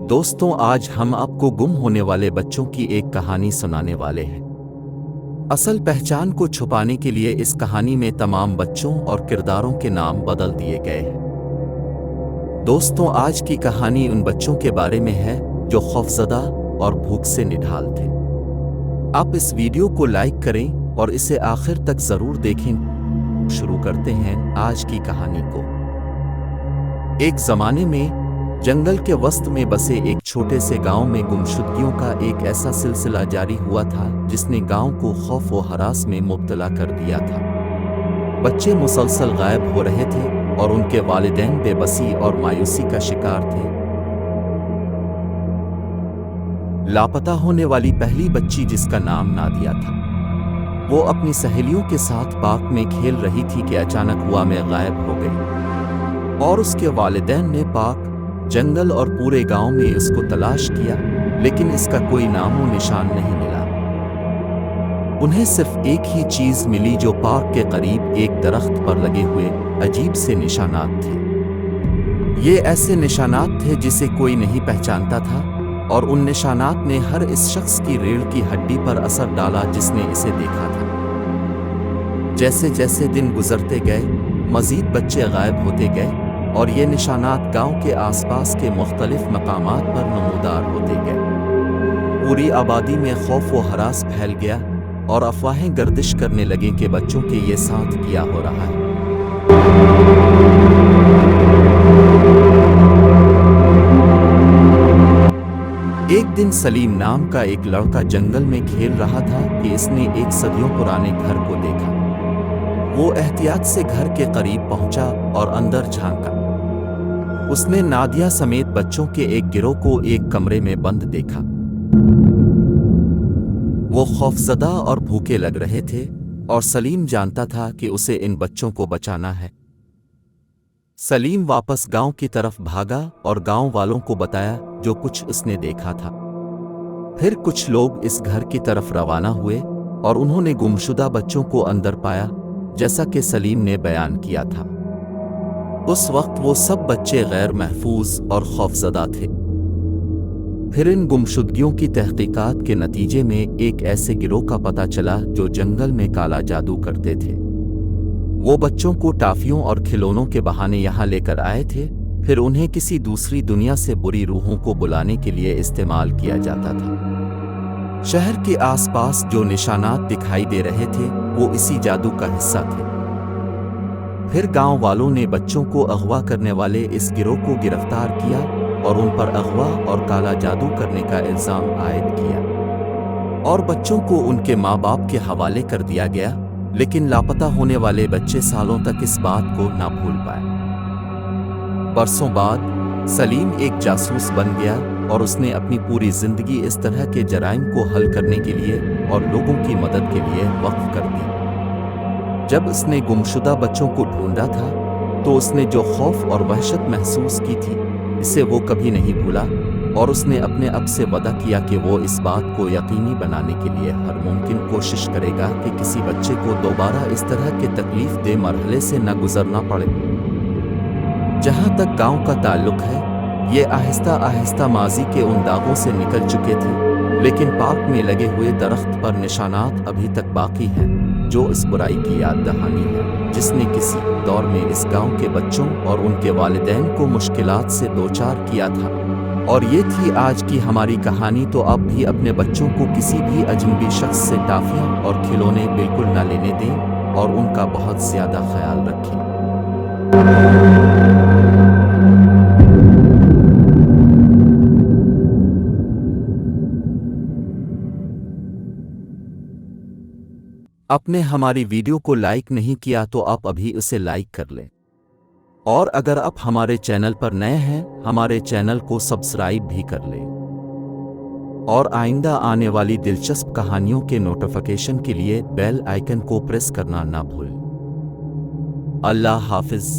दोस्तों, आज हम आपको गुम होने वाले बच्चों की एक कहानी सुनाने वाले हैं। असल पहचान को छुपाने के लिए इस कहानी में तमाम बच्चों और किरदारों के नाम बदल दिए गए हैं। दोस्तों, आज की कहानी उन बच्चों के बारे में है जो खौफजदा और भूख से निढाल थे। आप इस वीडियो को लाइक करें और इसे आखिर तक जरूर देखें। शुरू करते हैं आज की कहानी को। एक जमाने में जंगल के वस्त में बसे एक छोटे से गांव में गुमशुदगियों का एक ऐसा सिलसिला जारी हुआ था जिसने गांव को खौफ व हरास में मुब्तला कर दिया था। बच्चे मुसलसल गायब हो रहे थे और उनके वालिदैन बेबसी और मायूसी का शिकार थे। लापता होने वाली पहली बच्ची, जिसका नाम नादिया था, वो अपनी सहेलियों के साथ पार्क में खेल रही थी कि अचानक हुआ में गायब हो गई और उसके वालिदैन ने पार्क, जंगल और पूरे गांव में इसको तलाश किया, लेकिन इसका कोई नामो निशान नहीं मिला। उन्हें सिर्फ एक ही चीज मिली जो पार्क के करीब एक दरख्त पर लगे हुए अजीब से निशानात थे। ये ऐसे निशानात थे जिसे कोई नहीं पहचानता था और उन निशानात ने हर इस शख्स की रीढ़ की हड्डी पर असर डाला जिसने इसे देखा था। जैसे जैसे दिन गुजरते गए, मजीद बच्चे गायब होते गए और ये निशानात गांव के आसपास के मुख्तलिफ मकामात पर नमूदार होते गए। पूरी आबादी में खौफ व हरास फैल गया और अफवाहें गर्दिश करने लगे कि बच्चों के ये साथ क्या हो रहा है। एक दिन सलीम नाम का एक लड़का जंगल में खेल रहा था कि इसने एक सदियों पुराने घर को देखा। वो एहतियात से घर के करीब पहुंचा और अंदर झांका। उसने नादिया समेत बच्चों के एक गिरोह को एक कमरे में बंद देखा। वो खौफजदा और भूखे लग रहे थे और सलीम जानता था कि उसे इन बच्चों को बचाना है। सलीम वापस गांव की तरफ भागा और गांव वालों को बताया जो कुछ उसने देखा था। फिर कुछ लोग इस घर की तरफ रवाना हुए और उन्होंने गुमशुदा बच्चों को अंदर पाया, जैसा कि सलीम ने बयान किया था। उस वक्त वो सब बच्चे गैर महफूज और खौफजदा थे। फिर इन गुमशुदगियों की तहकीकात के नतीजे में एक ऐसे गिरोह का पता चला जो जंगल में काला जादू करते थे। वो बच्चों को टाफियों और खिलौनों के बहाने यहाँ लेकर आए थे, फिर उन्हें किसी दूसरी दुनिया से बुरी रूहों को बुलाने के लिए इस्तेमाल किया जाता था। शहर के आसपास जो निशानात दिखाई दे रहे थे वो इसी जादू का हिस्सा थे। फिर गांव वालों ने बच्चों को अगवा करने वाले इस गिरोह को गिरफ्तार किया और उन पर अगवा और काला जादू करने का इल्जाम आयद किया और बच्चों को उनके माँ बाप के हवाले कर दिया गया। लेकिन लापता होने वाले बच्चे सालों तक इस बात को ना भूल पाए। बरसों बाद सलीम एक जासूस बन गया और उसने अपनी पूरी जिंदगी इस तरह के जराइम को हल करने के लिए और लोगों की मदद के लिए वक्फ कर दी। जब उसने गुमशुदा बच्चों को ढूंढा था तो उसने जो खौफ और वहशत महसूस की थी, इसे वो कभी नहीं भूला और उसने अपने अब से वादा किया कि वो इस बात को यकीनी बनाने के लिए हर मुमकिन कोशिश करेगा कि किसी बच्चे को दोबारा इस तरह के तकलीफ दे मरहले से न गुजरना पड़े। जहाँ तक गांव का ताल्लुक है, ये आहिस्ता आहिस्ता माजी के उन दागों से निकल चुके थे, लेकिन पार्क में लगे हुए दरख्त पर निशानात अभी तक बाकी हैं, जो इस बुराई की याद दहानी है जिसने किसी दौर में इस गांव के बच्चों और उनके वालिदैन को मुश्किलात से दोचार किया था। और ये थी आज की हमारी कहानी। तो अब भी अपने बच्चों को किसी भी अजनबी शख्स से टाफियां और खिलौने बिल्कुल न लेने दें और उनका बहुत ज्यादा ख्याल रखें। आपने हमारी वीडियो को लाइक नहीं किया तो आप अभी उसे लाइक कर लें, और अगर आप हमारे चैनल पर नए हैं, हमारे चैनल को सब्सक्राइब भी कर लें और आइंदा आने वाली दिलचस्प कहानियों के नोटिफिकेशन के लिए बेल आइकन को प्रेस करना ना भूलें। अल्लाह हाफिज।